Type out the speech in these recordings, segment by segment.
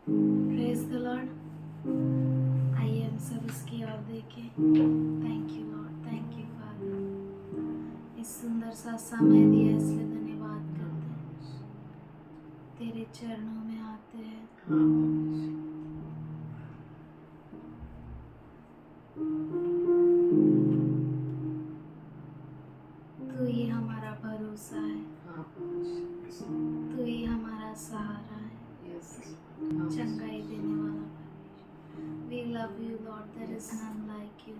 Praise the Lord. आइए हम सब उसकी ओर देखें। Thank you Lord, thank you father. इस सुंदर सा समय दिया इसलिए धन्यवाद करते हैं। तेरे चरणों में आते हैं। तू ही हमारा भरोसा है, तू ही हमारा सहारा है, चंगाई देने वाला। We love you, Lord. There is none like you.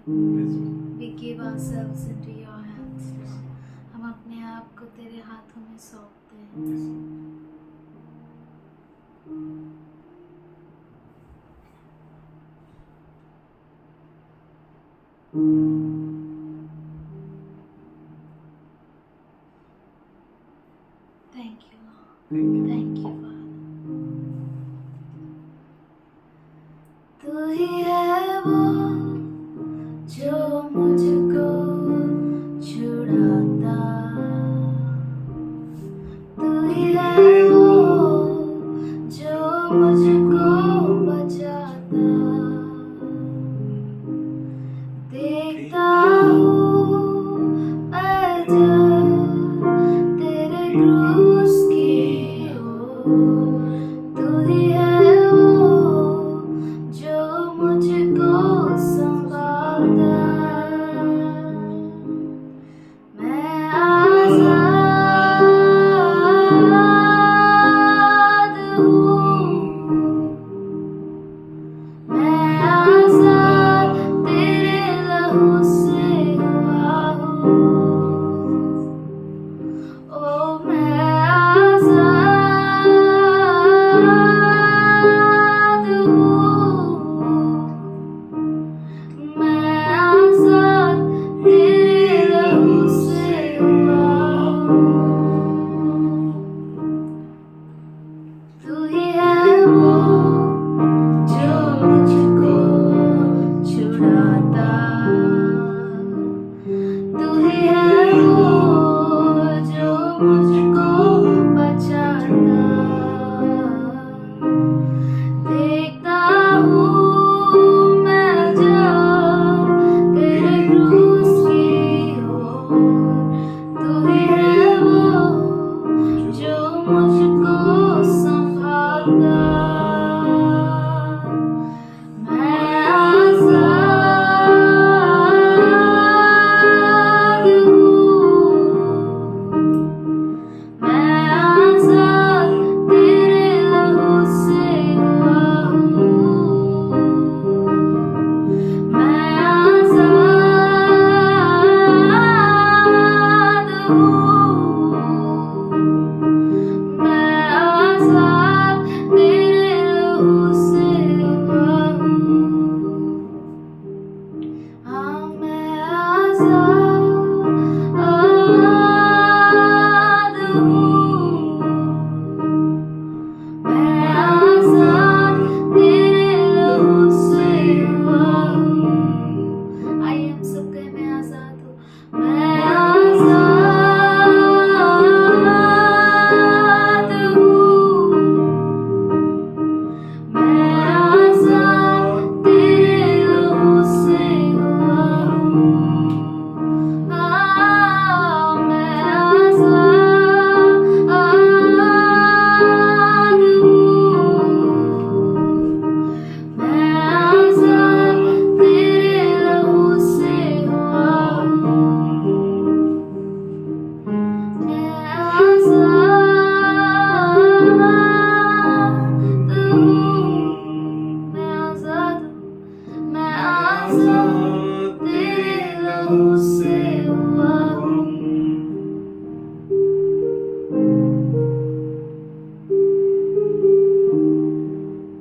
We give ourselves into your hands, Lord. हम अपने आप को तेरे हाथों में सौंपते हैं। Thank you, Lord. Thank you, Father. तू ही है वो जो मुझको छुड़ाता, तू ही है वो जो मुझको बचाता। देखता हूँ मैं जब तेरे क्रूस की ओर, तू ही है वो जो मुझको संभालता। मैं आज़ाद हूँ, मैं आज़ाद तेरे लहू से हुआ हूँ। ओ मैं आज़ाद हूँ, मैं आज़ाद तेरे लहू से हुआ हूँ। तू ही है वो जो मुझको छुड़ाता, तू ही है वो जो मुझको बचाता। देखता हूँ मैं जब तेरे क्रूस की ओर, तू ही है वो जो मुझको संभालता। मैं आज़ाद हूँ, मैं आज़ाद तेरे लहू से हुआ हूँ। मैं आज़ाद हूँ, मैं आज़ाद तेरे लहू से हुआ हूँ। हाँ मैं आज़ाद हूँ, मैं आज़ाद तेरे लहू से हुआ हूँ। आइए हम सब कहें, मैं आज़ाद हूँ, मैं आज़ाद हूँ, मैं आज़ाद तेरे लहू से हुआ हूँ। हाँ मैं आज़ाद हूँ, मैं आज़ाद तेरे लहू से हुआ हूँ। मैं आज़ाद हूँ, मैं आज़ाद हूँ, मैं आज़ाद तेरे लहू से हुआ हूँ।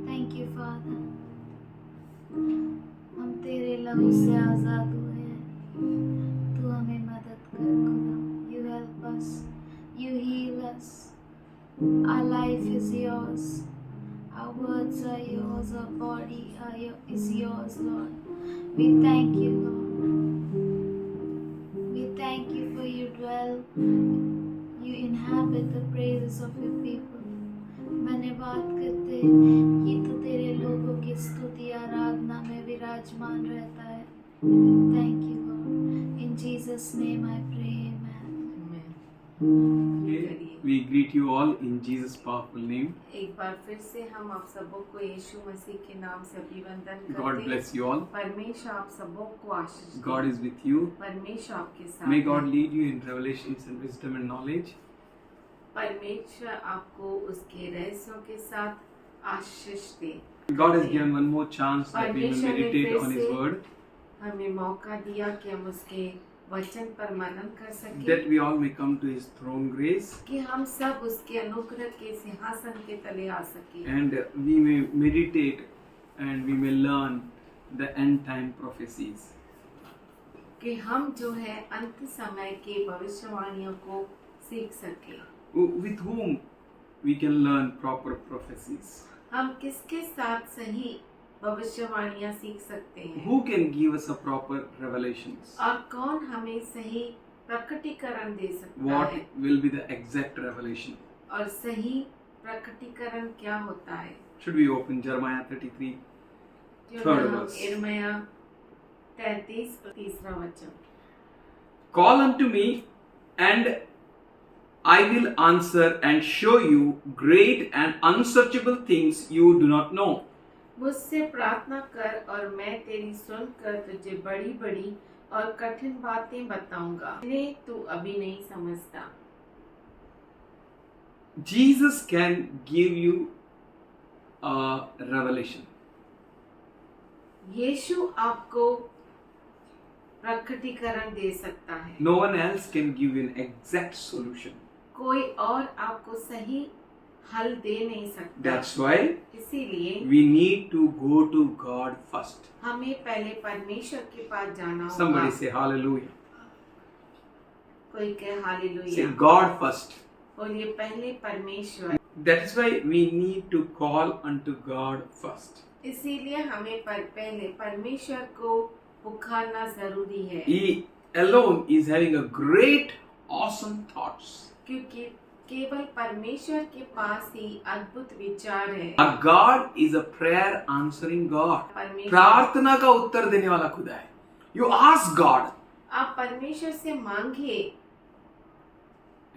Thank you, Father. हम तेरे लहू से आज़ाद हुए हैं। तू हमें मदद कर खुदा। You help us, you heal us. Our life is yours. Our words are yours. Our body is yours, Lord. We thank you, Lord. We thank you for you dwell. You inhabit the praises of your people. धन्यवाद करते हैं कि तू विराजमान रहता है. Thank you, Lord. In Jesus' name I pray, amen. Okay. We greet you all in Jesus' powerful name. एक बार फिर से हम आप सबों को यीशु मसीह के नाम से अभिवंदन करते God हैं. bless you all. परमेश्वर आप सबों को आशीष दे. God is with you. परमेश्वर आपके साथ May है. God lead you in revelations and wisdom and knowledge. परमेश्वर आपको उसके रहस्यों के साथ आशीष दे. God has given one more chance that we will परमेश्वर ने meditate फिर on His से word, हमें मौका दिया कि हम उसके वचन पर मनन कर सकें, that we all may come to His throne grace कि हम सब उसके अनुग्रह के सिंहासन के तले आ सकें and we may meditate and we may learn the end time prophecies. कि हम जो है अंत समय के भविष्यवाणियों को सीख सकें. With whom we can learn proper prophecies? हम किसके साथ सही भविष्यवाणियां सीख सकते हैं Who can give us a proper revelations? और कौन हमें सही प्रकटीकरण दे सकता What है will be the exact revelation? और सही प्रकटीकरण क्या होता है. Should we open Jeremiah 33? क्यों Third ना हम verse. यिर्मयाह 33 तीसरा वचन. Call unto me, and I will answer and show you great and unsearchable things you do not know. मुझसे प्रार्थना कर और मैं तेरी सुनकर तुझे बड़ी बड़ी और कठिन बातें बताऊंगा जिन्हें तू अभी नहीं समझता. Jesus can give you a revelation. यीशु आपको प्रकटीकरण दे सकता है. No one else can give you an exact solution. कोई और आपको सही हल दे नहीं सकता. That's why इसीलिए we need to go to God first. हमें पहले परमेश्वर के पास जाना होगा. Somebody say hallelujah. कोई कहे Say हालेलुया. God first. बोलिए पहले परमेश्वर. That is why we need to call unto God first. इसीलिए हमें पहले परमेश्वर को पुकारना जरूरी है. He alone is having a great, awesome thoughts. क्योंकि केवल परमेश्वर के पास ही अद्भुत विचार है. Our God is a prayer answering God. परमेश्वर प्रार्थना का उत्तर देने वाला खुदा है. You ask God आप परमेश्वर से मांगिए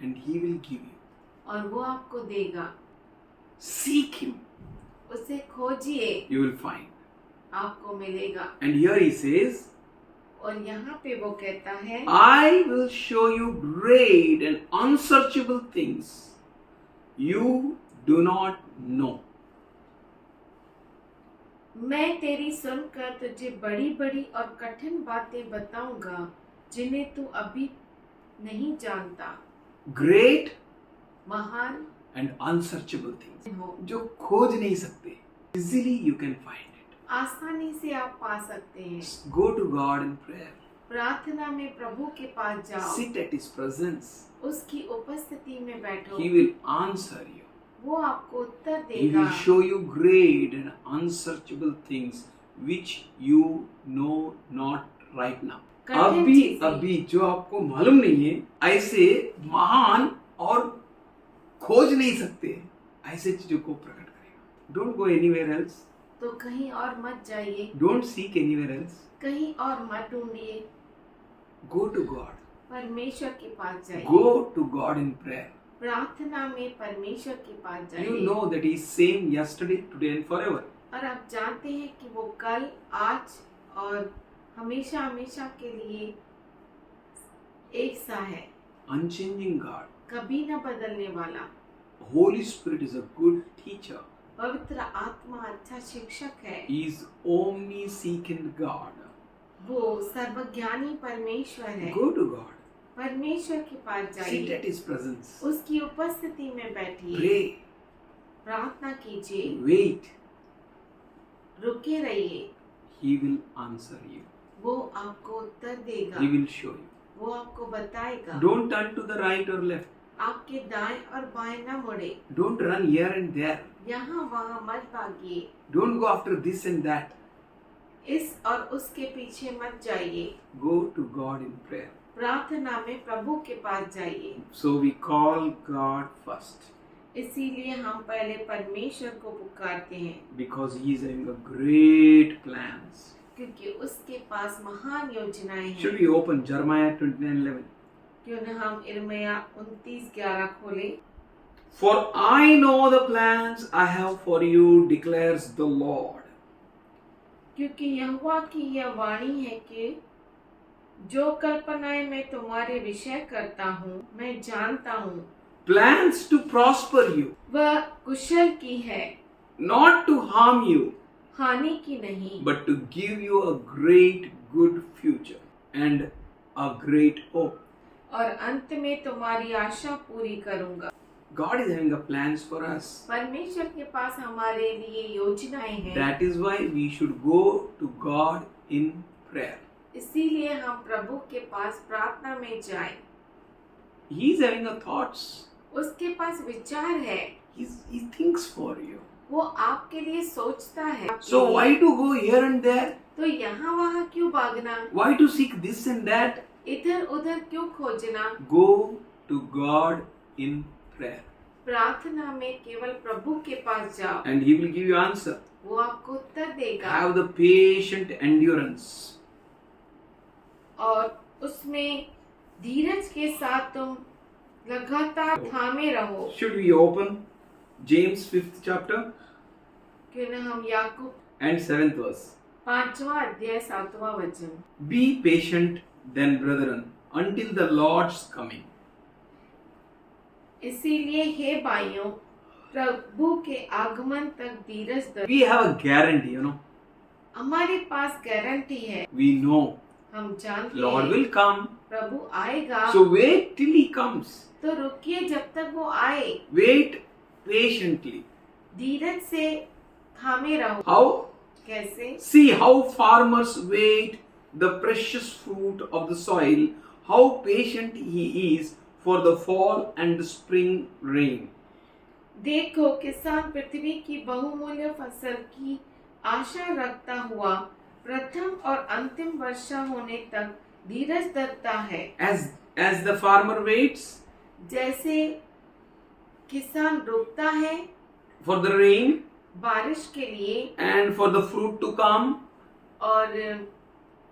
and He will give you. और वो आपको देगा. Seek Him, उसे खोजिए you will find. आपको मिलेगा. And here He says, और यहाँ पे वो कहता है I will show you great and unsearchable things you do not know. मैं तेरी सुनकर तुझे बड़ी बड़ी और कठिन बातें बताऊंगा जिन्हें तू अभी नहीं जानता. Great महान and unsearchable things. हो, जो खोज नहीं सकते. Easily you can find it. आसानी से आप पा सकते हैं. Go to God in prayer. प्रार्थना में प्रभु के पास जाओ. Sit at His presence. उसकी उपस्थिति में बैठो. He will answer you. वो आपको उत्तर He देगा. will show you great and unsearchable things which you know not right now. कठिन अभी चीजें अभी जो आपको मालूम नहीं है, ऐसे महान और खोज नहीं सकते, ऐसे चीजों को प्रकट करेगा. Don't go anywhere else. तो कहीं और मत जाइए. Don't seek anywhere else. कहीं और मत ढूंढिए. Go to God. परमेश्वर के पास जाइए. Go to God in prayer. प्रार्थना में परमेश्वर के पास जाइए. You know that He is same yesterday, today and forever. और आप जानते हैं कि वो कल, आज और हमेशा हमेशा के लिए एक सा है. Unchanging God. कभी न बदलने वाला. Holy Spirit is a good teacher. पवित्र आत्मा अच्छा शिक्षक है. He is omniscient God. वो सर्वज्ञानी परमेश्वर है. Go to God. परमेश्वर के पास Sit जाइए. at His presence. उसकी उपस्थिति में बैठिए. Pray. प्रार्थना कीजिए. Wait. रुके रहिए. He will answer you. वो आपको उत्तर देगा. He will show you. वो आपको बताएगा. Don't turn to the right or left. आपके दाएं और बाएं न मुड़े. Don't run here and there. यहाँ वहाँ मत भागिए. Don't go after this and that. इस और उसके पीछे मत जाइए. Go to God in prayer. प्रार्थना में प्रभु के पास जाइए. So we call God first. इसीलिए हम पहले परमेश्वर को पुकारते हैं. Because He is having a great plans. क्योंकि उसके पास महान योजनाएं Should हैं। we open Jeremiah 29:11? क्यों न हम यिर्मयाह 29:11 खोलें। For I know the plans I have for you, declares the Lord. क्योंकि यहोवा की यह वाणी है कि जो कल्पनाएं मैं तुम्हारे विषय करता हूँ मैं जानता हूँ, Plans to prosper you, वह कुशल की है, not to harm you, हानि की नहीं, but to give you a great good future and a great hope. और अंत में तुम्हारी आशा पूरी करूंगा। God is having a plans for us. परमेश्वर के पास हमारे लिए योजनाएं हैं। That is why we should go to God in prayer. इसीलिए हम प्रभु के पास प्रार्थना में जाएं। He is having a thoughts. उसके पास विचार है, He thinks for you. वो आपके लिए सोचता है। So why to go here and there? तो यहाँ वहाँ क्यों भागना, Why to seek this and that? इधर उधर क्यों खोजना। Go to God in prayer. प्रार्थना में केवल प्रभु के पास जाओ, And He will give you answer. वो आपको उत्तर देगा। Have the patient endurance. और उसमें धीरज के साथ तुम लगातार थामे रहो। Should we open James 5th chapter क्यों न हम याकूब and 7th verse? 5वां अध्याय 7वां वचन। Be patient then, brethren, until the Lord's coming. इसीलिए हे भाइयों, प्रभु के आगमन तक धीरज धरो। We have a guarantee, हमारे पास गारंटी है, We know हम जानते Lord हैं will come. प्रभु आएगा। So wait till He comes. तो रुकिए जब तक वो आए, Wait patiently. धीरज से थामे रहो। How? कैसे? See how farmers wait the precious fruit of the soil, how patient He is for the fall and the spring rain. देखो किसान पृथ्वी की बहुमूल्य फसल की आशा रखता हुआ प्रथम और अंतिम वर्षा होने तक धीरज धरता है। As the farmer waits जैसे किसान रुकता है for the rain बारिश के लिए and for the fruit to come, और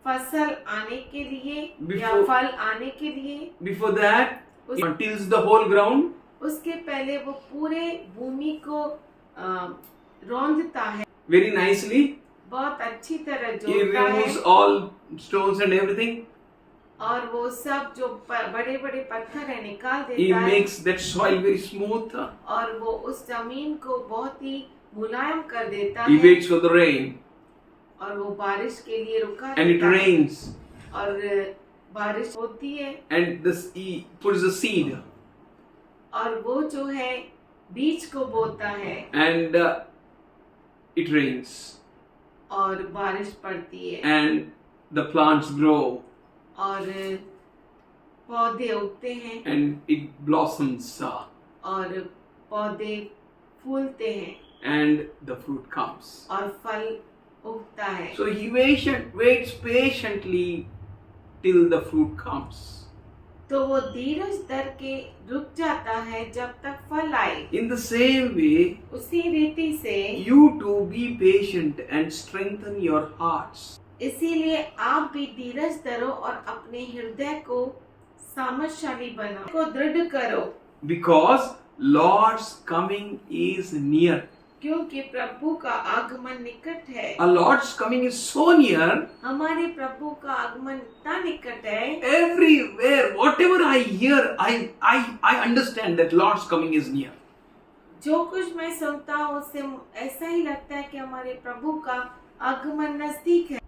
फसल आने के लिए या Before- फल आने के लिए, before that He tills the whole ground, उसके पहले वो पूरे भूमि को रौंदता है, very nicely. बहुत अच्छी तरह He जोतता removes है, all stones and everything. और वो सब जो बड़े बड़े पत्थर है निकाल He देता है, makes that soil very smooth. और वो उस जमीन को बहुत ही मुलायम कर देता He है, waits for the rain और वो बारिश के लिए रुका and it रहता है, rains और बारिश होती है, and he puts the seed और वो जो है बीज को बोता है and it rains और बारिश पड़ती है, and the plants grow और पौधे उगते हैं, and it blossoms और पौधे फूलते हैं, and the fruit comes. और फल उगता है। So he waits patiently till the fruit comes. तो वो धीरज धर के रुक जाता है जब तक फल आए। In the same way, उसी रीति से you too be patient and strengthen your hearts. इसीलिए आप भी धीरज धरो और अपने हृदय को सामर्थशाली बनाओ, को दृढ़ करो, Because Lord's coming is near. क्योंकि प्रभु का आगमन निकट है। Our Lord's coming is so near. हमारे प्रभु का आगमन इतना निकट है, Everywhere, whatever I hear, I understand that Lord's coming is near. जो कुछ मैं सुनता हूँ उससे ऐसा ही लगता है कि हमारे प्रभु का आगमन नजदीक है।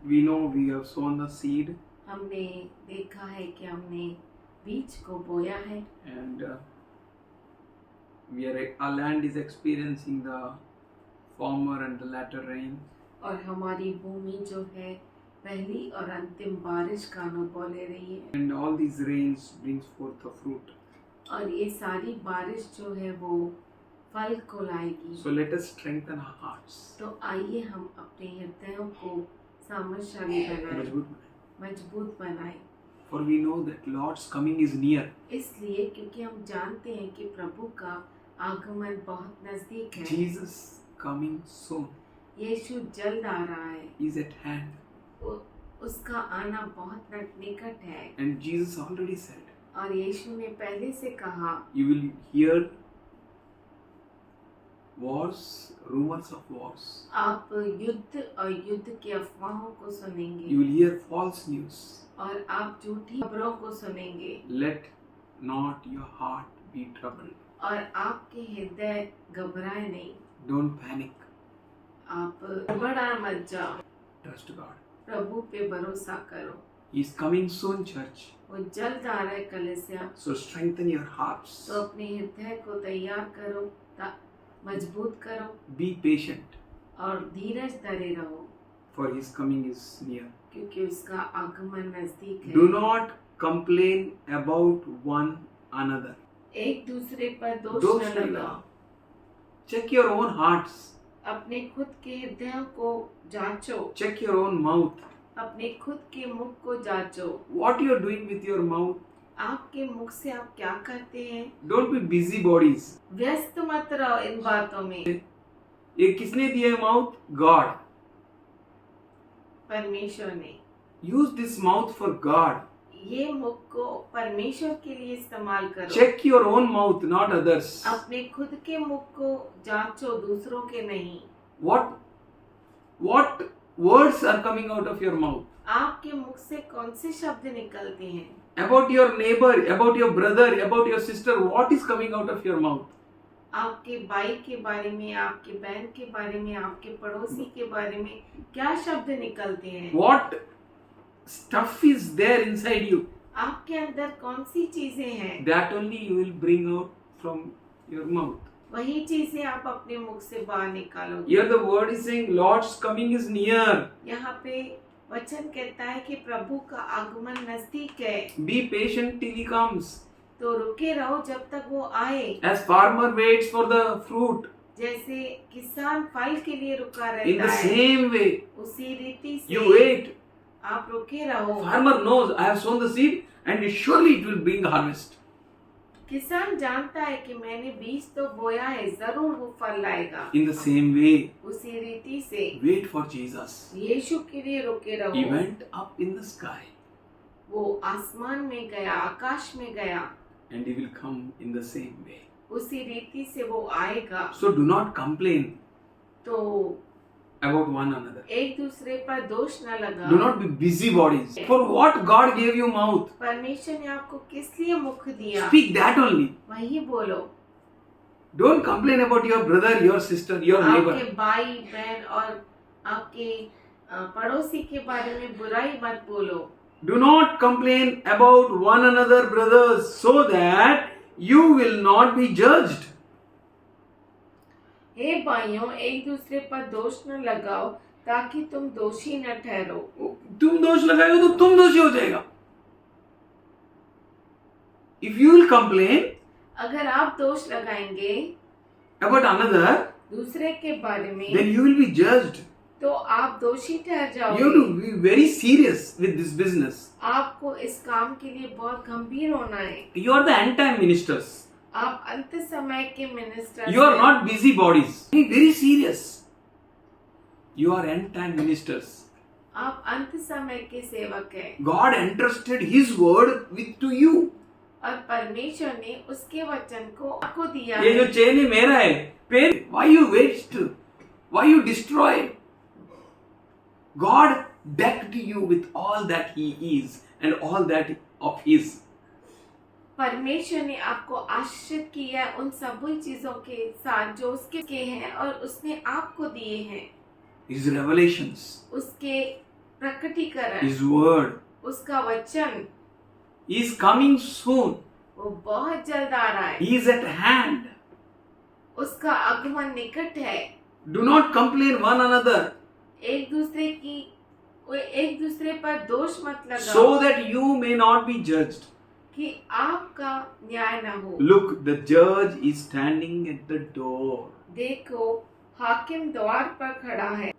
We know we have sown the seed हमने देखा है कि हमने बीज को बोया है, and our land is experiencing the former and the latter rain. और हमारी भूमि जो है पहली और अंतिम बारिश का अनुभव ले रही है, And all these rains brings forth the fruit. और ये सारी बारिश जो है वो फल को लाएगी। So let us strengthen our hearts. तो आइए हम अपने हृदयों को सामर्थशाली बनाएं, मजबूत बनाएं. मजबूत बनाएं। For we know that Lord's coming is near. इसलिए क्योंकि हम जानते हैं कि प्रभु का आगमन बहुत नजदीक है, Jesus coming soon यीशु जल्द आ रहा है, is at hand. उसका आना बहुत निकट है। And Jesus already said, और यीशु ने पहले से कहा, you will hear wars, rumors of wars. आप युद्ध और युद्ध की अफवाहों को सुनेंगे You will hear false news. और आप झूठी खबरों को सुनेंगे। Let not your heart be troubled. और आपके हृदय घबराए नहीं। Don't panic. आप घबरा मत जाओ। Trust God. प्रभु पे भरोसा करो। He is coming soon, church. वो जल्द आ रहा है कलीसिया। So strengthen your hearts. तो अपने हृदय को तैयार करो, मजबूत करो Be patient, और धीरज धरे रहो, for His coming is near. क्योंकि उसका आगमन नजदीक है। Do not complain about one another. एक दूसरे पर दोष दोष न न लगाओ। लगाओ। Check your own hearts. अपने खुद के हृदयों को जांचो। Check your own mouth. अपने खुद के मुख को जांचो। What you are doing with your mouth. आपके मुख से आप क्या करते हैं? Don't be busybodies. व्यस्त मत रहो इन बातों में। ये किसने दिया है mouth? God. परमेश्वर ने। Use this mouth for God. ये मुख को परमेश्वर के लिए इस्तेमाल करो। Check your own mouth, not others. अपने खुद के मुख को जांचो, दूसरों के नहीं। What words are coming out of your mouth? आपके मुख से कौन से शब्द निकलते हैं? About your neighbor, about your brother, about your sister, what is coming out of your mouth? आपके भाई के बारे में, आपके बहन के बारे में, आपके पड़ोसी के बारे में क्या शब्द निकलते हैं? What stuff is there inside you? आपके अंदर कौन सी चीजें हैं? That only you will bring out from your mouth. वही चीजें आप अपने मुख से बाहर निकालोगे। Here the word is saying Lord's coming is near. यहाँ पे वचन कहता है कि प्रभु का आगमन नजदीक है। Be patient till he comes. तो रुके रहो जब तक वो आए। As farmer waits for the fruit, जैसे किसान फल के लिए रुका in रहता the है, same way उसी रीति से you wait. आप रुके रहो। Farmer knows I have sown the seed and surely it will bring harvest. किसान जानता है कि मैंने बीज तो बोया है, जरूर वो फल लाएगा। In the same way, उसी रीति से wait for Jesus. यीशु के लिए रुके रहो। He went up in the sky वो आसमान में गया, आकाश में गया, and he will come in the same way. उसी रीति से वो आएगा। So do not complain तो about one another. एक दूसरे पर दोष न लगाओ। Do not be busybodies. For what God gave you mouth, परमेश्वर ने आपको किस लिए मुख दिया? speak that only. वही बोलो। Don't complain about your brother, your sister, your neighbor. आपके भाई बहन और आपके पड़ोसी के बारे में बुराई मत बोलो। Do not complain about one another, brothers, so that you will not be judged. हे भाइयों, एक दूसरे पर दोष न लगाओ ताकि तुम दोषी न ठहरो। तुम दोष लगाओगे तो तुम दोषी हो जाएगा. If you will complain अगर आप दोष लगाएंगे about another, दूसरे के बारे में, then you will be judged. तो आप दोषी ठहर You have जाओगे। to be very serious with this business. आपको इस काम के लिए बहुत गंभीर होना है। You are the end time ministers. आप अंत समय के minister You are not busybodies. Be very serious. You are end time ministers. आप अंत समय के सेवक हैं। God entrusted His word with to you. और परमेश्वर ने उसके वचन को आपको दिया ये जो है। चेन है मेरा है. Pain. Why you waste? Why you destroy? God decked you with all that He is and all that of His. परमेश्वर ने आपको आश्रित किया उन सभी चीजों के साथ जो उसके के हैं और उसने आपको दिए हैं। His revelations, उसके प्रकटीकरण, His word. उसका वचन, He is coming soon. वो बहुत जल्द आ रहा है। He is at hand. उसका आगमन निकट है। Do not complain one another, एक दूसरे पर दोष मत लगाओ so that you may not be judged. कि आपका न्याय न हो। Look, the judge is standing at the door. देखो, हाकिम द्वार पर खड़ा है।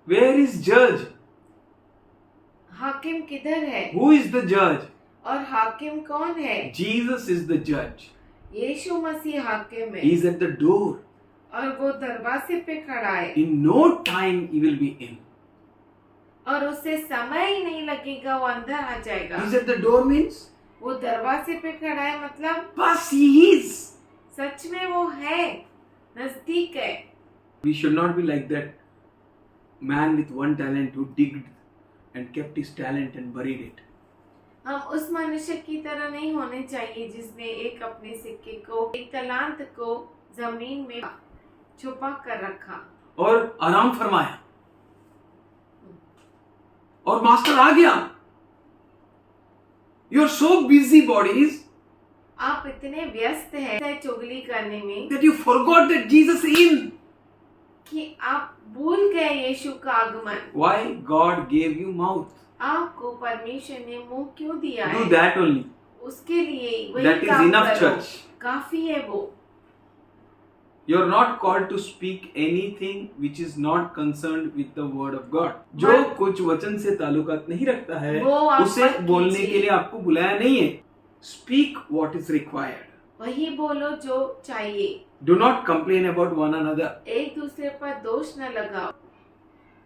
Where is judge? हाकिम किधर है? Who is the judge? और हाकिम कौन है? Jesus is the judge. यीशु मसीह हाकिम है He is at the door. और वो दरवाजे पे खड़ा है। In no time he will be in. और उसे समय ही नहीं लगेगा, वो अंदर आ जाएगा। He's at the door means वो दरवाजे पे खड़ा है मतलब बस he is. सच में वो है, नजदीक है। We should not be like that man with one talent who digged and kept his talent and buried it. हम उस मनुष्य की तरह नहीं होने चाहिए जिसने एक अपने सिक्के को, एक तलांत को जमीन में छुपा कर रखा और आराम फरमाया और मास्टर आ गया। You are so busy bodies आप इतने व्यस्त हैं चुगली करने में that you forgot that Jesus in. कि आप भूल गए यीशु का आगमन। Why God gave you mouth? आपको परमेश्वर ने मुंह क्यों दिया Do है? that only. उसके लिए वही That is काम enough, करो। church. काफी है वो। You are not called to speak anything which is not concerned with the word of God. जो कुछ वचन से ताल्लुकात नहीं रखता है वो आप उसे मत बोलने कीजिए। के लिए आपको बुलाया नहीं है। Speak what is required. वही बोलो जो चाहिए। Do not complain about one another. एक दूसरे पर दोष न लगाओ।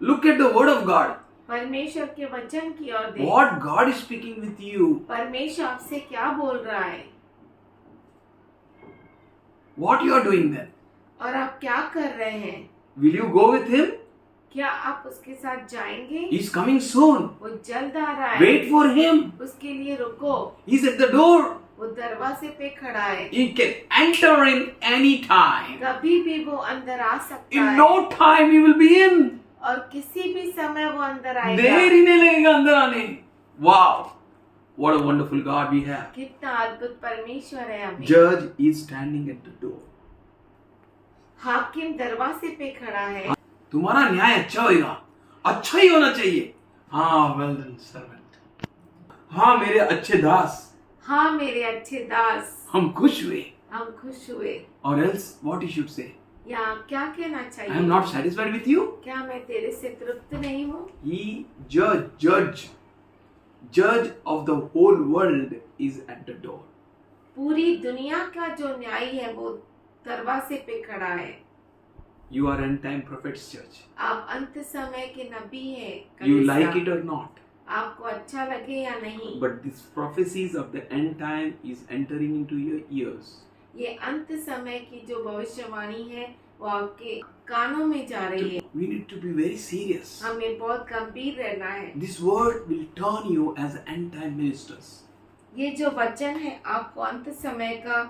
Look at the word of God. परमेश्वर के वचन की ओर देखो। What God is speaking with you. परमेश्वर आपसे क्या बोल रहा है What you are doing then. और आप क्या कर रहे हैं? Will you go with him? क्या आप उसके साथ जाएंगे? He is coming soon. वो जल्द आ रहा है। Wait for him. उसके लिए रुको। He is at the door. वो दरवाजे पे खड़ा है। He can enter in any time. कभी भी वो अंदर आ सकता In है no time he will be in. और किसी भी समय वो अंदर आएगा। देर ही नहीं लगेगा अंदर आने। Wow, what a wonderful God we have. कितना अद्भुत परमेश्वर है हमें। Judge is standing at the door. हाकिम दरवाजे पे खड़ा है। तुम्हारा न्याय अच्छा होगा, अच्छा ही होना चाहिए। हाँ, well done servant. हाँ मेरे अच्छे दास, हाँ मेरे अच्छे दास, हम खुश हुए। हम खुश हुए। Or else what he should say? या क्या कहना I चाहिए? am not satisfied with you. क्या मैं तेरे से तृप्त नहीं हूँ? He judge of the whole world is at the door. पूरी दुनिया का जो न्यायी है वो दरवाजे पे खड़ा है। You are end time prophets, church. आप अंत समय के नबी हैं। You कलीसिया। like it or not. आपको अच्छा लगे या नहीं, But these prophecies of the end time is entering into your ears. ये अंत समय की जो भविष्यवाणी है वो आपके कानों में जा रही है। We need to be very serious. हमें बहुत गंभीर रहना है। This word will turn you as end time ministers. ये जो वचन है आपको अंत समय का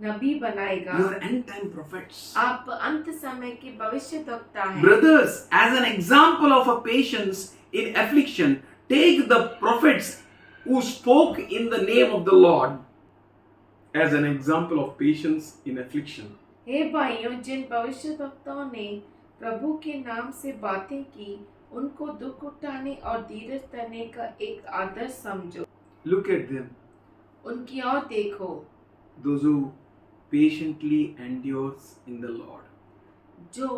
नबी बनाएगा। You are end time prophets. आप अंत समय की भविष्यद्वक्ता हैं। Brothers, as an example of a patience in affliction, take the prophets who spoke in the name of the Lord as an example of patience in affliction. हे भाइयों, जिन भविष्यद्वक्ताओं ने प्रभु के नाम से बातें की, उनको दुख उठाने और धीरज धरने का एक आदर्श समझो। Look at them, उनकी ओर देखो, those who patiently endures in the Lord. जो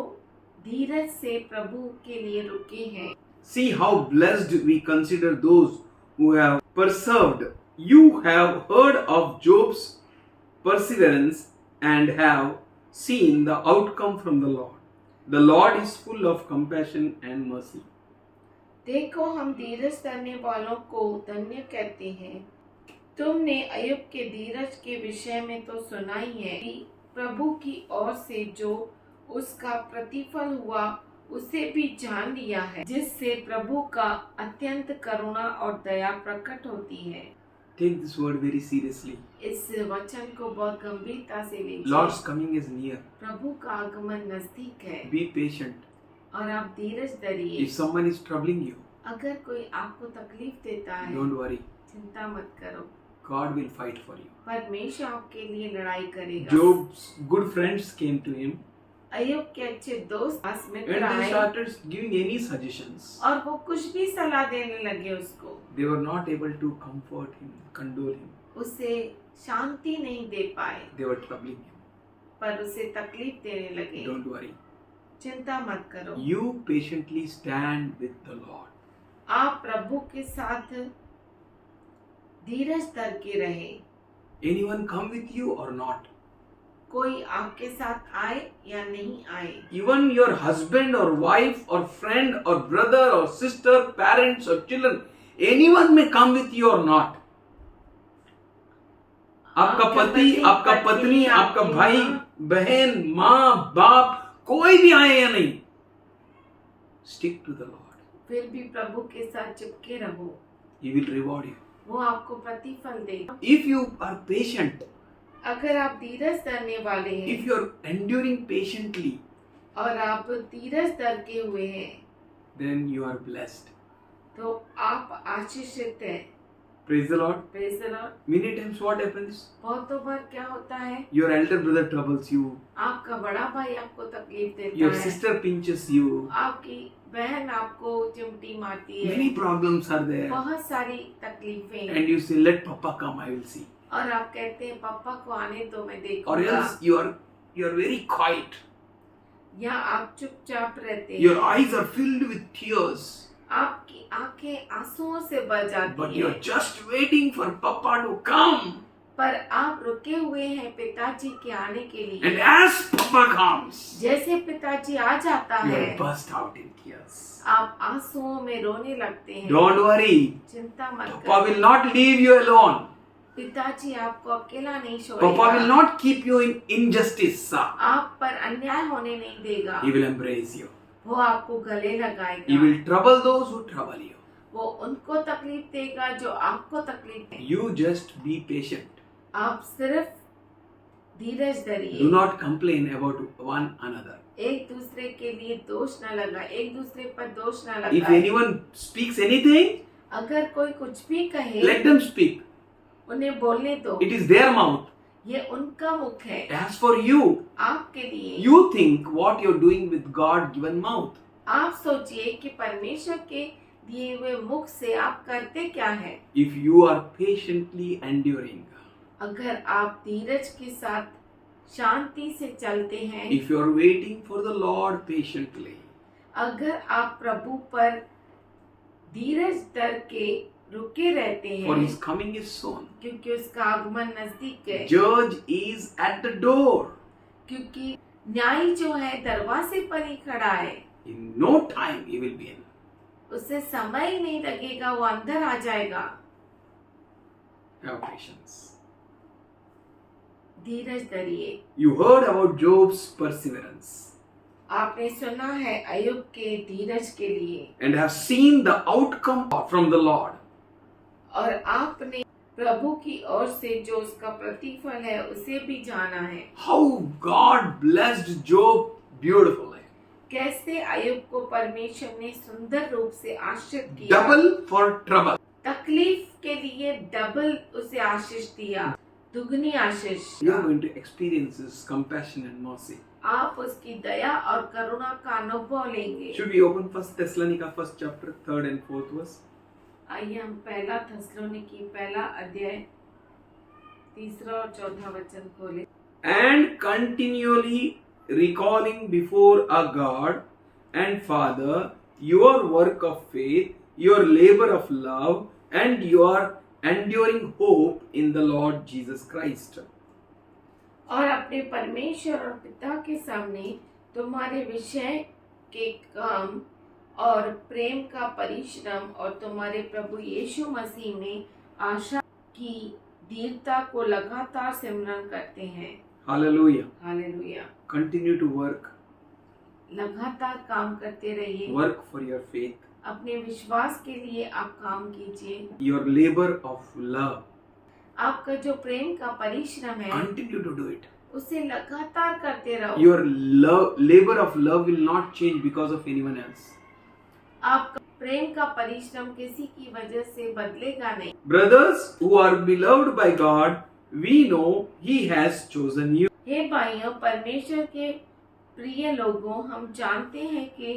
धीरज से प्रभु के लिए रुके हैं। See how blessed we consider those who have persevered. You have heard of Job's perseverance and have seen the outcome from the Lord. The Lord is full of compassion and mercy. देखो, हम धीरज धरने वालों को धन्य कहते हैं। तुमने अय्यूब के धीरज के विषय में तो सुना ही है कि प्रभु की ओर से जो उसका प्रतिफल हुआ उसे भी जान लिया है, जिससे प्रभु का अत्यंत करुणा और दया प्रकट होती है। Take this word very seriously. इस वचन को बहुत गंभीरता से लीजिए। Lord's coming is near. प्रभु का आगमन नजदीक है Be patient. और आप धीरज धरिए। If someone is troubling you, अगर कोई आपको तकलीफ देता है, don't worry. चिंता मत करो, God will fight for you. परमेश्वर आपके लिए लड़ाई करेगा। Job's good friends came to him अय्यूब के अच्छे दोस्त मित्र and they आए started giving any suggestions. और वो कुछ भी सलाह देने लगे उसको। They were not able to comfort him, condole him. उसे शांति नहीं दे पाए, They were troubling him. पर उसे तकलीफ देने लगे। Don't worry. चिंता मत करो, You patiently stand with the Lord. आप प्रभु के साथ धीरज धर के रहे। Anyone come with you or not? कोई आपके साथ आए या नहीं आए, Even your husband or wife or friend or brother or sister, parents or children, anyone may come with you or not. आपका पति, आपका पत्नी, आपका भाई, बहन, माँ, बाप, कोई भी आए या नहीं, stick to the Lord. फिर भी प्रभु के साथ चिपके रहो, He will reward you. वो आपको प्रतिफल देगा। If you are patient, अगर आप धीरज धरने वाले हैं if you are enduring patiently, और आप धीरज धरते हुए हैं, then you are blessed. तो आप आशीषित हैं। Praise the Lord. Praise the Lord। Many times what happens? बहुतों बार क्या होता है, Your elder brother troubles you. आपका बड़ा भाई आपको तकलीफ देता Your है, sister pinches you. आपकी बहन आपको चिमटी मारती है, Many problems are there. बहुत सारी तकलीफें, And you say, let Papa come, I will see. और आप कहते हैं पापा को आने दो, मैं Or देखूंगा, else you are very quiet. या आप चुपचाप रहते Your हैं, eyes are filled with tears. आपकी आंखें आंसुओं से भर But जाती you हैं, are just waiting for Papa to come. पर आप रुके हुए हैं पिताजी के आने के लिए। And as Papa comes, जैसे पिताजी आ जाता you है, will burst out in tears. आप आंसुओं में रोने लगते हैं। Don't worry. चिंता मत Papa will करो, not leave you alone. पिताजी आपको अकेला नहीं Papa will छोड़ेगा, not keep you in injustice. आप पर अन्याय होने नहीं देगा, He will embrace you. वो आपको गले He लगाएगा, will trouble those who trouble you. वो उनको तकलीफ देगा जो आपको तकलीफ दे। You just be patient. आप सिर्फ धीरज Do धरिए, not complain about one another. एक दूसरे के लिए दोष न लगाए, एक दूसरे पर दोष न If लगाए। anyone speaks anything, अगर कोई कुछ भी कहे, let them speak. उन्हें बोलने दो, It is their mouth. ये उनका मुख है। As for you, आपके लिए you think what you're doing with God-given mouth. आप सोचिए कि परमेश्वर के दिए हुए मुख से आप करते क्या है। If you are patiently enduring, अगर आप धीरज के साथ शांति से चलते हैं, if you are waiting for the Lord patiently, अगर आप प्रभु पर धीरज धर के रुके रहते for हैं, His coming is soon. क्योंकि उसका आगमन नजदीक है, Judge is at the door. क्योंकि न्यायी जो है दरवाजे पर ही खड़ा है, In no time He will be in. उससे समय ही नहीं लगेगा, वो अंदर आ जाएगा। Have patience. Dheeraj धरिए। You heard about Job's perseverance आपने सुना है अय्यूब के धीरज के लिए, and have seen the outcome from the Lord. और आपने प्रभु की ओर से जो उसका प्रतिफल है उसे भी जाना है। How God blessed Job beautifully. कैसे अय्यूब को परमेश्वर ने सुंदर रूप से आशीष किया, Double for trouble. तकलीफ के लिए डबल उसे आशीष दिया, दुगनी आशीष। You are going to experience His compassion and mercy. आप उसकी दया और करुणा का अनुभव लेंगे। Should we open 1 Thessalonica 1st chapter 3rd and 4th verse? आइए हम पहला थेसलोनिकी पहला अध्याय 3 और 4 वचन खोले। And continually recalling before our God and Father your work of faith, your labor of love, and your enduring hope in the Lord Jesus Christ. और अपने परमेश्वर और पिता के सामने तुम्हारे विषय के काम और प्रेम का परिश्रम और तुम्हारे प्रभु यीशु मसीह में आशा की दृढ़ता को लगातार सिमरन करते हैं। Hallelujah. Hallelujah. Continue to work. लगातार काम करते रहिए, Work for your faith, अपने विश्वास के लिए आप काम कीजिए। your labor of love. आपका जो प्रेम का परिश्रम है Continue to do it. उसे लगातार करते रहो। Your labor of love will not change because of anyone else. आपका प्रेम का परिश्रम किसी की वजह से बदलेगा नहीं। Brothers who are beloved by God, we know He has chosen you. हे भाइयों, परमेश्वर के प्रिय लोगों, हम जानते हैं कि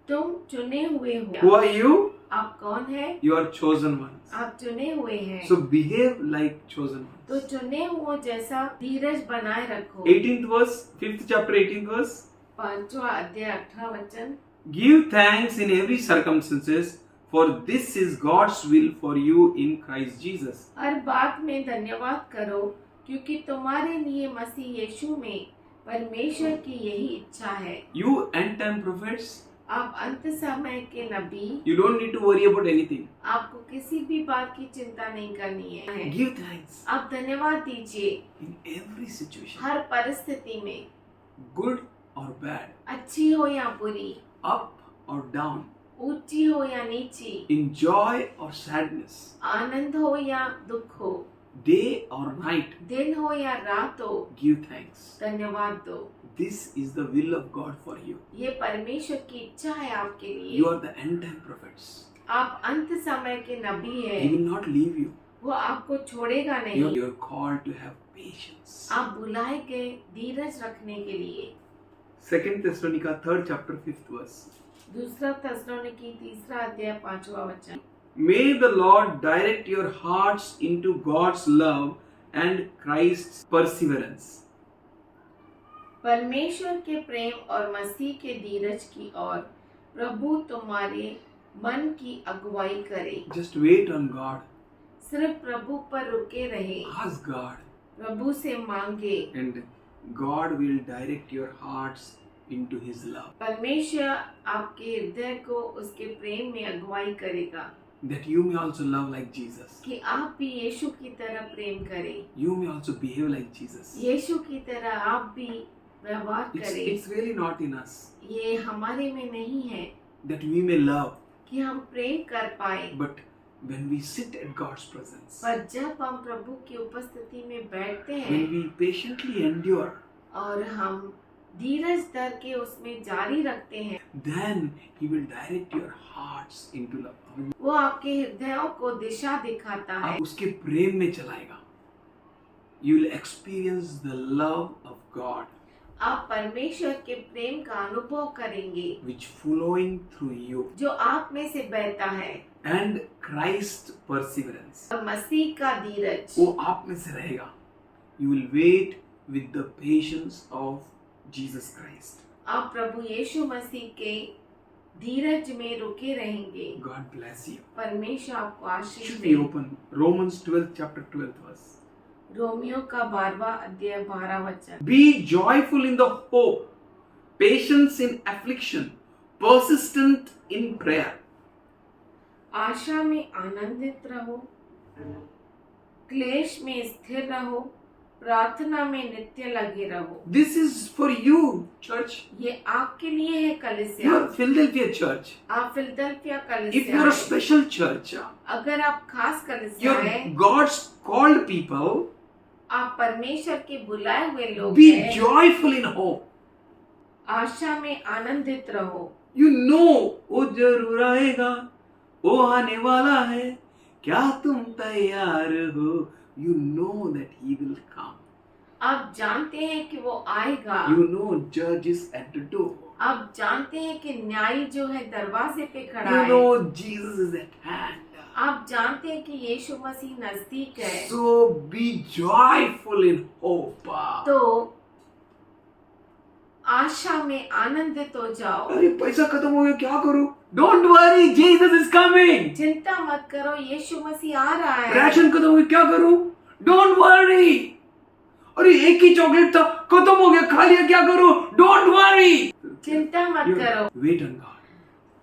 तुम चुने हुए Who हो। are you? आप कौन है? You are chosen ones. आप चुने हुए हैं। So behave like chosen तो ones. चुने हुए जैसा धीरज बनाए रखो। 18th verse, 5th chapter, 18th verse. 5वां अध्याय 18 वचन। Give thanks in every circumstances, for this is God's will for you in Christ Jesus. हर बात में धन्यवाद करो, क्योंकि तुम्हारे लिए मसीह यीशु में परमेश्वर की यही इच्छा है। You end time prophets, आप अंत समय के नबी, you don't need to worry about anything. आपको किसी भी बात की चिंता नहीं करनी है। Give thanks आप धन्यवाद दीजिए in every situation, हर परिस्थिति में, good or bad, अच्छी हो या बुरी, up or down, ऊंची हो या नीची, in joy or sadness, आनंद हो या दुख हो, day or night. दिन हो या रात हो, Give thanks. धन्यवाद दो। This is the will of God for you. ये परमेश्वर की इच्छा है आपके You लिए। are the end time prophets. आप अंत समय के नबी He हैं, will not leave you. वो आपको छोड़ेगा You नहीं। are called to have patience. आप बुलाए गए धीरज रखने के लिए। 2 Thessalonica 3rd chapter 5th verse. दूसरा थेसलोनिकी तीसरा अध्याय 5वां वचन। May the Lord direct your hearts into God's love and Christ's perseverance. परमेश्वर के प्रेम और मसीह के धीरज की ओर प्रभु तुम्हारे मन की अगुवाई करे। Just wait on God. सिर्फ प्रभु पर रुके रहे, Ask God, प्रभु से मांगे, and God will direct your hearts into His love. परमेश्वर आपके हृदय को उसके प्रेम में अगुवाई करेगा That you may also love like Jesus. कि आप भी यीशु की तरह प्रेम करें, You may also behave like Jesus. यीशु की तरह आप भी व्यवहार करें। It's really not in us ये हमारे में नहीं है that we may love, कि हम प्रेम कर पाए, but when we sit at God's presence, पर जब हम प्रभु की उपस्थिति में बैठते when हैं we patiently endure, और हम धीरज धर के उसमें जारी रखते हैं, then He will direct your hearts into love. वो आपके हृदयों को दिशा दिखाता है। आप उसके प्रेम में चलाएगा. You will experience the love of God आप परमेश्वर के प्रेम का अनुभव करेंगे which flowing through you, जो आप में से बहता है, and Christ perseverance. और मसीह का धीरज वो आप में से रहेगा. You will wait with the patience of Jesus Christ. आप प्रभु यीशु मसीह के धीरज में रुके रहेंगे। God bless you. परमेश्वर आपको आशीष Should they. we open Romans 12th chapter 12th verse. Romeo का 12वां अध्याय 12 वचन। Be joyful in the hope, patience in affliction, persistent in prayer. आशा में आनंदित रहो, क्लेश में स्थिर रहो, प्रार्थना में नित्य लगे रहो। This is for you, church. ये आपके लिए है You कलीसिया। are Philadelphia church. आप फिलडेल्फिया If कलीसिया you are a हैं। special church, अगर आप खास कलीसिया you're हैं, God's called people, आप परमेश्वर के बुलाए हुए लोग be हैं, joyful in hope. आशा में आनंदित रहो। You know, वो जरूर आएगा, वो आने वाला है, क्या तुम तैयार हो? You know that He will come. आप जानते हैं कि वो आएगा। You know, judge is at the door. आप जानते हैं कि न्यायी जो है दरवाजे पे खड़ा You है। know, Jesus is at hand. आप जानते हैं कि यीशु मसीह नजदीक है। So be joyful in hope. तो आशा में आनंदित हो जाओ। अरे पैसा खत्म हो गया, क्या करूं? Don't worry, Jesus is coming. चिंता मत करो, यीशु मसीह आ रहा है। राशन खत्म हो गया, क्या करूं? Don't worry. अरे एक ही चॉकलेट था, खत्म हो गया, खा लिया, क्या करूं? Don't worry. चिंता मत You करो, wait on God.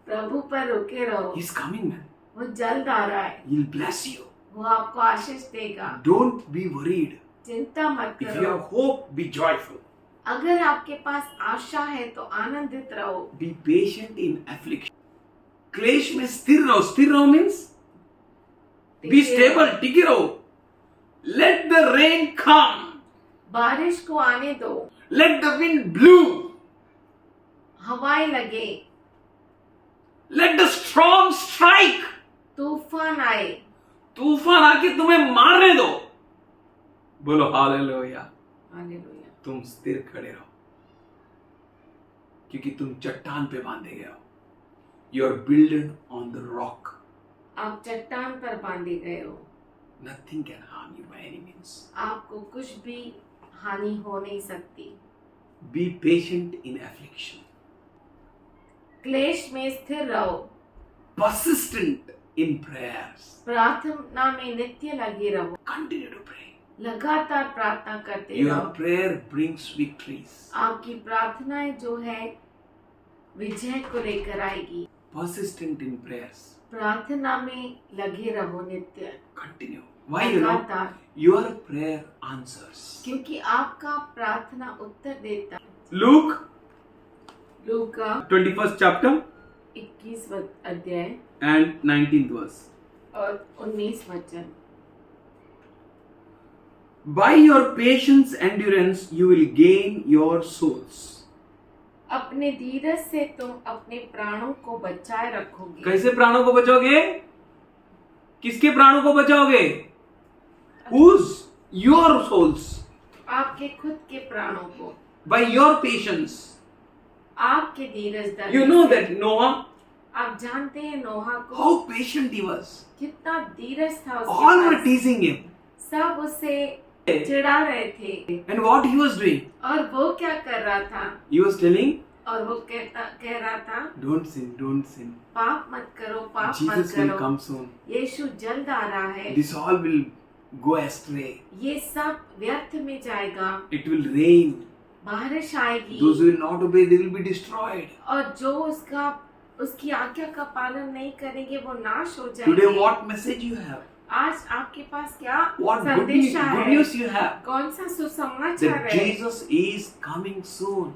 प्रभु पर रुके रहो। He's coming, man. वो जल्द आ रहा है, He'll bless you. वो आपको आशीष देगा। Don't be worried. चिंता मत If you करो। have hope, be joyful. अगर आपके पास आशा है तो आनंदित रहो। Be patient in affliction. क्लेश में स्थिर रहो. स्थिर रहो means be stable. टिके रहो. Let the rain come. बारिश को आने दो, Let the wind blow. हवाएं लगे, Let the storm strike. तूफान आए, तूफान आके तुम्हें मारने दो. बोलो हालेलुया. हालेलुया। तुम स्थिर खड़े रहो, क्योंकि तुम चट्टान पे बांधे गए हो. You are built on the rock. आप चट्टान पर बांधे गए हो। Nothing can harm you by any means. आपको कुछ भी हानि हो नहीं सकती। Be patient in affliction. क्लेश में स्थिर रहो, Persistent in prayers. प्रार्थना में नित्य लगे रहो। Continue to pray. लगातार प्रार्थना करते Your रहो। prayer brings victories. आपकी प्रार्थनाएं जो है विजय को लेकर आएगी। Persistent in prayers. प्रार्थना में लगे रहो नित्य, Continue. Why you know? लगातार, Your prayer answers. क्योंकि आपका प्रार्थना उत्तर देता है। Luke लूका 21st chapter 21 अध्याय and 19th verse. और 19 वचन। By your patience endurance you will gain your souls. अपने धीरज से तुम अपने प्राणों को बचाए रखोगे। कैसे प्राणों को बचाओगे? किसके प्राणों को बचाओगे? Whose? Your souls. आपके खुद के प्राणों को, By your patience. आपके धीरज धरने You know से। that Noah, आप जानते हैं नोहा को how patient he was. कितना धीरज था उसके All were pass. teasing him. सब उससे चिढ़ा रहे थे। And what he was doing? और वो क्या कर रहा था? He was telling, और वो कह रहा था, don't sin, don't sin. पाप मत करो, पाप मत Jesus will करो। come soon. यीशु जल्द आ रहा है। This all will go astray. ये सब व्यर्थ में जाएगा। It will rain. बारिश आएगी। Those who will not obey, they will be destroyed. और जो उसकी आज्ञा का पालन नहीं करेंगे वो नाश हो Today, जाएंगे। what message you have? आज आपके पास क्या What good संदेशा है? news you have? कौन सा सुसमाचार That है? Jesus is coming soon.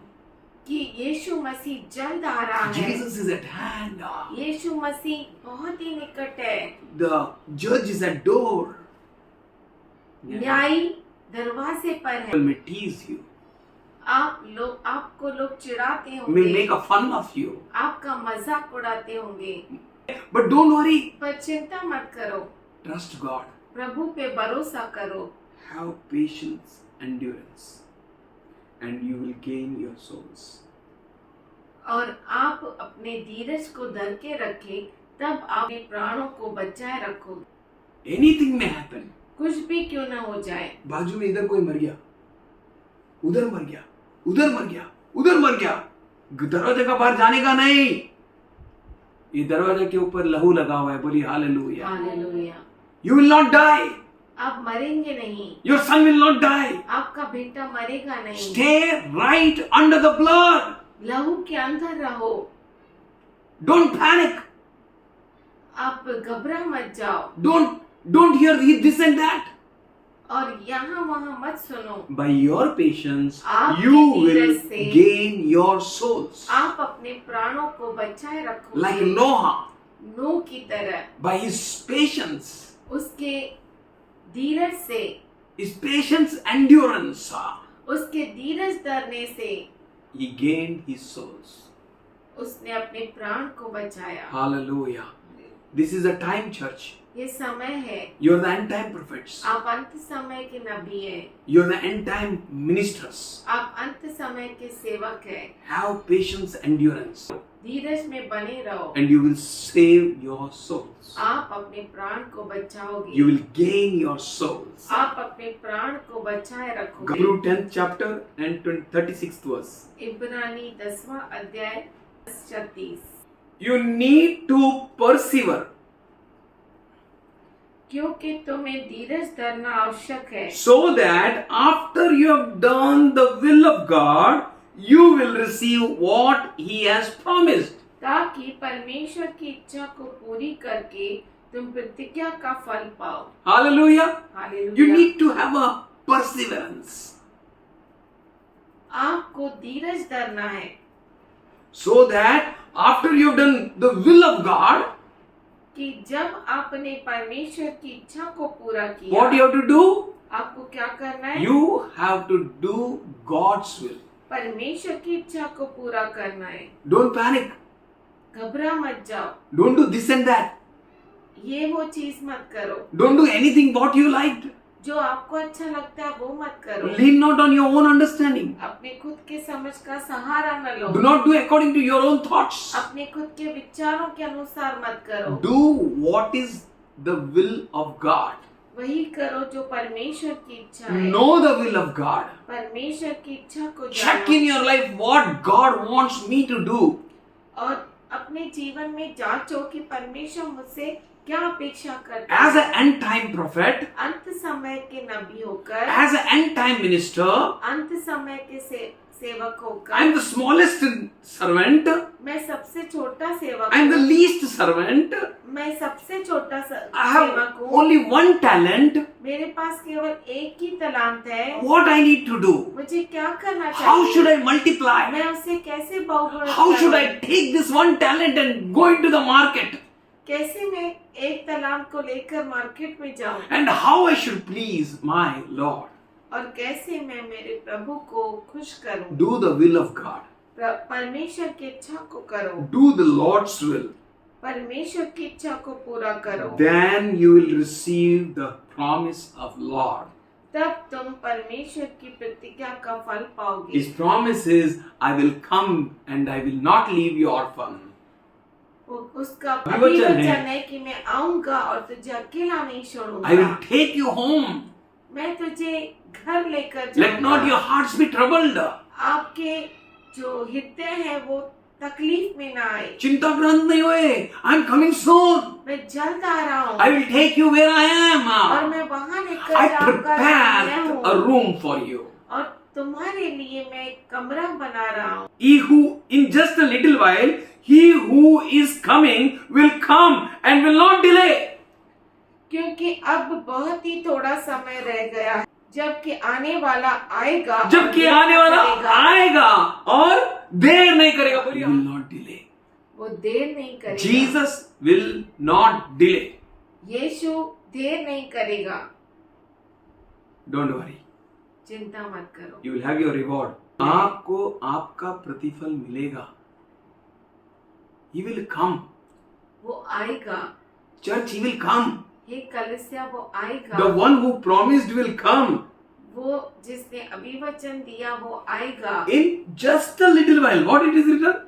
कि यीशु मसीह जल्द आ रहा है। Jesus is at hand. यीशु मसीह बहुत ही निकट है। The judge is at door. न्यायी दरवाजे पर है। People may tease you, आपको लोग चिढ़ाते may होंगे, make a fun of you. आपका मजाक उड़ाते होंगे, But don't worry. पर चिंता मत करो। Trust God. प्रभु पे भरोसा करो। Have patience, endurance, and you will gain your souls. और आप अपने धीरज को धर के रखें, तब आप अपने प्राणों को बचाए रखोगे। Anything may happen. कुछ भी क्यों न हो जाए। बाजू में इधर कोई मर गया, उधर मर गया, उधर मर गया, उधर मर गया, दरवाजे का बाहर जाने का नहीं। ये दरवाजे के ऊपर लहू लगा हुआ है। बोली hallelujah. Hallelujah. You will not die. आप मरेंगे नहीं। Your son will not die. आपका बेटा मरेगा नहीं। Stay right under the blood. लहू के अंदर रहो। Don't panic. आप घबरा मत जाओ। Don't hear this and that. और यहाँ वहाँ मत सुनो। By your patience, आपकी you will धीरज से gain your souls. आप अपने प्राणों को बचाए रखोगे। Like Noah, नूह की तरह। by his patience, उसके धीरज से, his patience endurance, उसके धीरज धरने से he gained his souls. उसने अपने प्राण को बचाया। Hallelujah. This is a time, church. ये समय है। You're the end time prophets. आप अंत समय के नबी हैं। You're the end time ministers. आप अंत समय के सेवक हैं। Have patience, endurance, धीरज में बने रहो। and you will save your souls. आप अपने प्राण को बचाओगे। You will gain your souls. आप अपने प्राण को बचाए रखोगे। Hebrew 10th chapter and 36th verse. इब्रानी 10वां अध्याय 36। You need to persevere. क्योंकि तुम्हें धीरज धरना आवश्यक है, So that after you have done the will of God, you will receive what He has promised. ताकि परमेश्वर की इच्छा को पूरी करके तुम प्रतिज्ञा का फल पाओ। Hallelujah. Hallelujah. You need to have a perseverance. आपको धीरज धरना है, So that after you have done the will of God, कि जब आपने परमेश्वर की इच्छा को पूरा किया, what you have to do? आपको क्या करना है? You have to do God's will. परमेश्वर की इच्छा को पूरा करना है। Don't panic. घबरा मत जाओ। Don't do this and that. ये वो चीज मत करो। Don't do anything what you liked. जो आपको अच्छा लगता है वो मत करो। Lean not on your own understanding. अपने खुद के समझ का सहारा न लो। Do not do according to your own thoughts. अपने खुद के विचारों के अनुसार मत करो। Do what is the will of God. वही करो जो परमेश्वर की इच्छा है। Know the will of God. परमेश्वर की इच्छा को Check जानो in your life what God wants me to do. और अपने जीवन में जांचो कि परमेश्वर मुझसे क्या अपेक्षा करते as हैं? an end time prophet, अंत समय के नबी होकर, as an end time minister, अंत समय के सेवक I होकर, am the smallest servant, मैं सबसे छोटा सेवक I am the हूँ, least servant, मैं सबसे छोटा I have सेवक हूँ, only one talent. मेरे पास केवल एक ही तलांत है, What I need to do? मुझे क्या करना How should चाहिए? I multiply? मैं उसे कैसे बहुगुणित How should करूं? I take this one talent and go into the market? कैसे मैं एक तलांत को लेकर मार्केट में जाऊं? And how I should please my Lord? और कैसे मैं मेरे प्रभु को खुश करूं? Do the will of God. परमेश्वर की इच्छा को करो, Do the Lord's will. परमेश्वर की इच्छा को पूरा करो, Then you will receive the promise of Lord. तब तुम परमेश्वर की प्रतिज्ञा का फल पाओगे। His promise is, I will come and I will not leave you orphan. उसका अभिवचन है। अभिवचन है कि मैं आऊंगा और तुझे अकेला नहीं छोड़ूंगा। I will take you home. मैं तुझे घर लेकर Let जाऊंगा। not your hearts be troubled. आपके जो हृदय है वो तकलीफ में ना आए। चिंताग्रस्त नहीं हुए. I am coming soon. मैं जल्द आ रहा हूँ I will take you where I और am. मैं वहाँ लेकर I जाऊंगा जहाँ मैं prepared हूँ। a room for you. और तुम्हारे लिए मैं एक कमरा बना रहा हूँ। He who in just a little while, he who is coming will come and will not delay. क्योंकि अब बहुत ही थोड़ा समय रह गया है, जबकि आने वाला आएगा और जबकि देर आने वाला करेगा। आएगा और देर नहीं करेगा. He will not delay. वो देर नहीं करेगा। Jesus will not delay. यीशु देर नहीं करेगा। Don't worry. चिंता मत करो, You will have your reward. आपको आपका प्रतिफल मिलेगा. He will come. वो आएगा। Church, he will come. हे कलीसिया, वो आएगा। The one who promised will come. वो जिसने अभिवचन दिया वो आएगा। In just a little while. What it is written?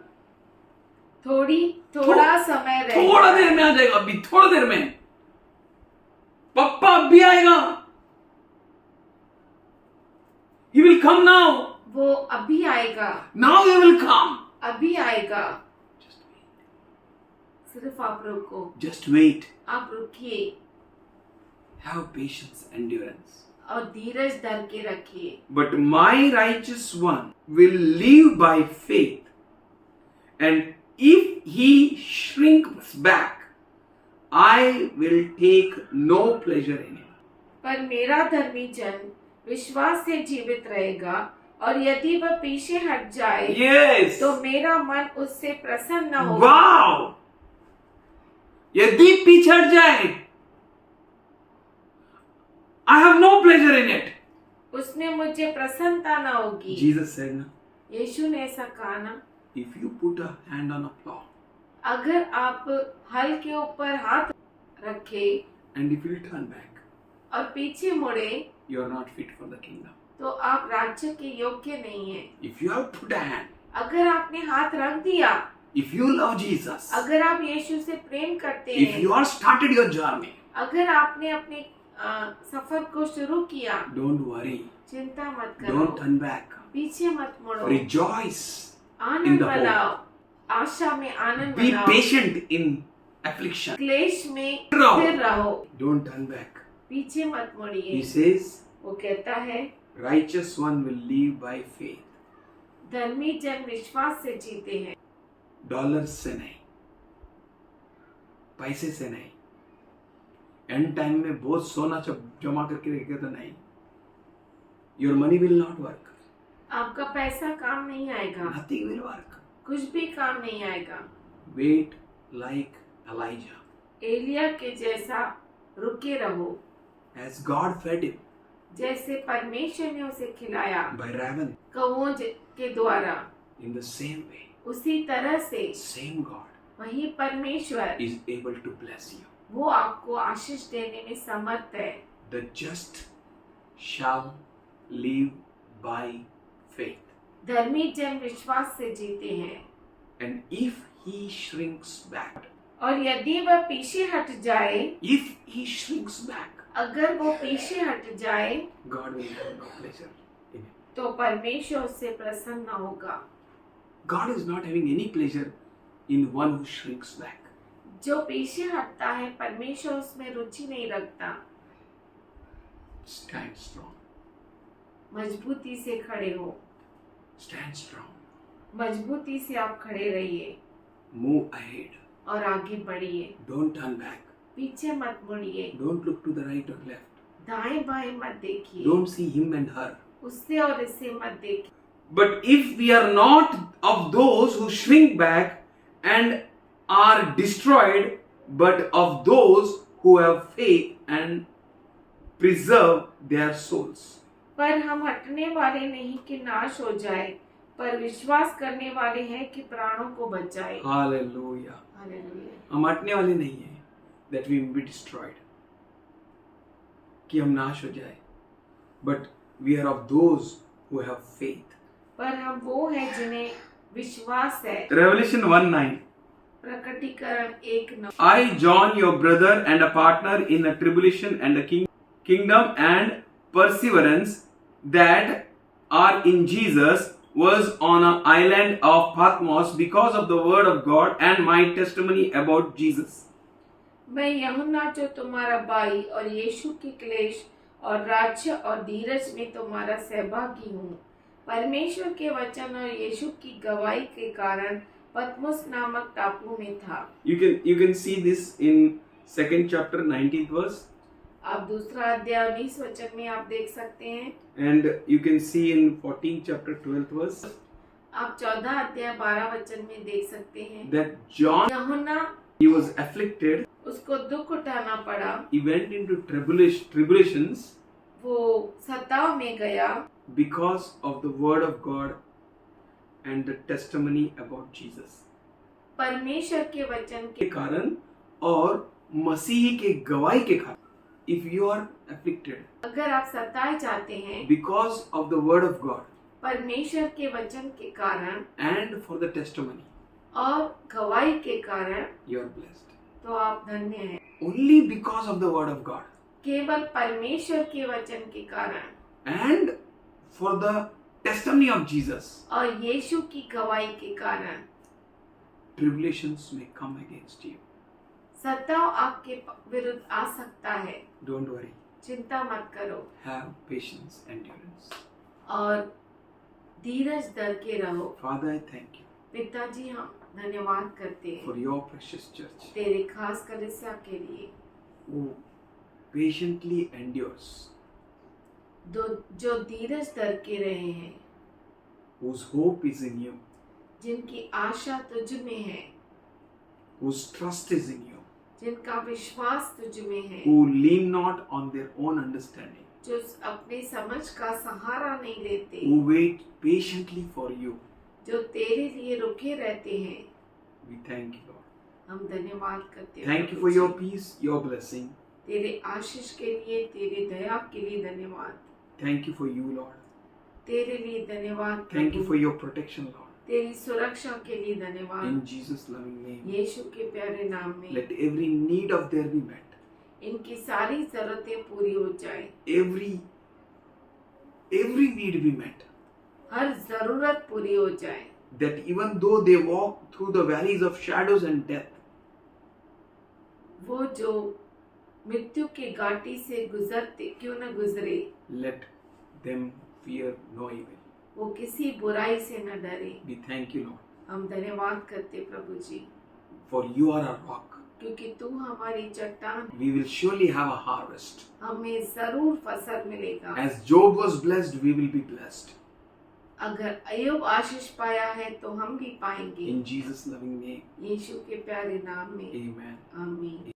थोड़ा समय रहेगा। थोड़ा देर में आ जाएगा. अभी थोड़ा देर में पप्पा अभी आएगा. He will come now. वो अभी आएगा। Now he will come. अभी आएगा। सिर्फ आप रुको, Just wait. आप रुकिए Have patience, endurance. और धीरज धर के रखिए। But my righteous one will live by faith. And if he shrinks back, I will take no pleasure in him. पर मेरा धर्मी जन विश्वास से जीवित रहेगा और यदि वह पीछे हट जाए Yes. तो मेरा मन उससे प्रसन्न न होगा। Wow. यदि पीछे हट जाए, I have no pleasure in it. उसमें मुझे प्रसन्नता न होगी। Jesus said, na, यीशु ने ऐसा कहा ना, if you put a hand on a plow अगर आप हल के ऊपर हाथ रखे and if you turn back, और पीछे मुड़े you are not fit for the kingdom. तो आप राज्य के योग्य नहीं हैं। If you have put a hand, अगर आपने हाथ रख दिया, if you love Jesus, अगर आप यीशु से प्रेम करते if हैं, you are started your journey, अगर आपने अपने सफर को शुरू किया, don't worry, चिंता मत करो, don't turn back. पीछे मत मुड़ो, Rejoice, आनंद the hope. मनाओ, आशा में आनंद be मनाओ, patient in affliction. क्लेश में रहो. स्थिर रहो, Don't turn back. पीछे मत He मुड़िए। says, वो कहता है righteous one will live by faith. धर्मी जन विश्वास से जीते हैं, डॉलर्स से नहीं, पैसे से नहीं, एंड टाइम में बहुत सोना जमा करके रखे तो नहीं. Your money will not work. आपका पैसा काम नहीं आएगा, नथिंग विल वर्क. कुछ भी काम नहीं आएगा। Wait like ELISA. एलिया के जैसा रुके रहो, एज गॉड फेड हिम जैसे परमेश्वर ने उसे खिलाया बाय raven, कौओं के द्वारा, in the same way, उसी तरह से same God वही परमेश्वर is able to bless you. वो आपको आशीष देने में समर्थ है। The just shall live by faith. धर्मी जन विश्वास से जीते हैं, And if he shrinks back, और यदि वह पीछे हट जाए, if he shrinks back, अगर वो पीछे हट जाए, God will have no pleasure in him. तो परमेश्वर उससे प्रसन्न होगा। God is not having any pleasure in one who shrinks back. जो पीछे हटता है परमेश्वर उसमें रुचि नहीं रखता। Stand strong. मजबूती से खड़े हो, Stand strong. मजबूती से आप खड़े रहिए Move ahead. और आगे बढ़िए। Don't turn back. पीछे मत मुड़िए, Don't look to the right or left. दाएं बाएं मत देखिए, Don't see him and her. उससे और इससे मत देखिए। But if we are not of those who shrink back and are destroyed, but of those who have faith and preserve their souls. पर हम हटने वाले नहीं कि नाश हो जाए, पर विश्वास करने वाले हैं कि प्राणों को बचाए। Hallelujah. हालेलुया। हम हटने वाले नहीं हैं that we will be destroyed, कि हम नाश हो जाए, but we are of those who have faith. पर हम वो हैं जिन्हें विश्वास है। Revelation 1:9. प्रकटीकरण 1:9। I, John, your brother and a partner in the tribulation and the kingdom and perseverance that are in Jesus, was on an island of Patmos because of the word of God and my testimony about Jesus. मैं यूहन्ना जो तुम्हारा भाई और यीशु के क्लेश और राज्य और धीरज में तुम्हारा सहभागी हूँ, परमेश्वर के वचन और यीशु की गवाही के कारण पतमुस नामक टापू में था। You can see this in 2nd chapter 19th verse, आप दूसरा अध्याय 19 वचन में आप देख सकते हैं। and you can see in 14th chapter 12th verse आप 14 अध्याय 12 वचन में देख सकते हैं। that John, यूहन्ना he was afflicted, उसको दुख उठाना पड़ा, he went into tribulations वो सताव में गया because of the word of God and the testimony about Jesus. परमेश्वर के वचन के कारण और मसीह के गवाही के कारण. If you are afflicted अगर आप सताए जाते हैं because of the word of God परमेश्वर के वचन के कारण and for the testimony, और गवाही के कारण, you are blessed. तो आप धन्य हैं। Only because of the word of God केवल परमेश्वर के वचन के कारण and for the testimony of Jesus, और यीशु की गवाही के कारण tribulations may come against you. सताव आपके विरुद्ध आ सकता है। Don't worry. चिंता मत करो Have patience, endurance. और धीरज धर के रहो। Father, I thank you पिताजी, हम धन्यवाद करते for हैं your precious church तेरे खास कलीसिया के लिए who patiently endures, जो धीरज धर के रहे हैं, whose hope is in you, जिनकी आशा तुझ में है, whose trust is in you, जिनका विश्वास तुझ में है, who lean not on their own understanding, जो अपनी समझ का सहारा नहीं लेते, who wait patiently for you. जो तेरे लिए रुके रहते हैं। We thank you, Lord. हम धन्यवाद करते हैं। Thank you for your peace, your blessing. तेरे आशीष के लिए, तेरे दया के लिए धन्यवाद। Thank you for you, Lord. तेरे लिए धन्यवाद। Thank you Prabhu. for your protection, Lord. तेरी सुरक्षा के लिए धन्यवाद। In Jesus' loving name, यीशु के प्यारे नाम में let every need of theirs be met. इनकी सारी जरूरतें पूरी हो जाए। Every need be met. हर जरूरत पूरी हो जाए। That even though they walk through the valleys of shadows and death, वो जो मृत्यु के घाटी से गुजरते क्यों न गुजरे, let them fear no evil. वो किसी बुराई से न डरे। We thank you, Lord, हम धन्यवाद करते प्रभु जी, for you are our rock. क्योंकि तू हमारी चट्टान, We will surely have a harvest. हमें जरूर फसल मिलेगा। As Job was blessed, we will be blessed. अगर अय्यूब आशीष पाया है तो हम भी पाएंगे। In Jesus' loving name, यीशु के प्यारे नाम में amen.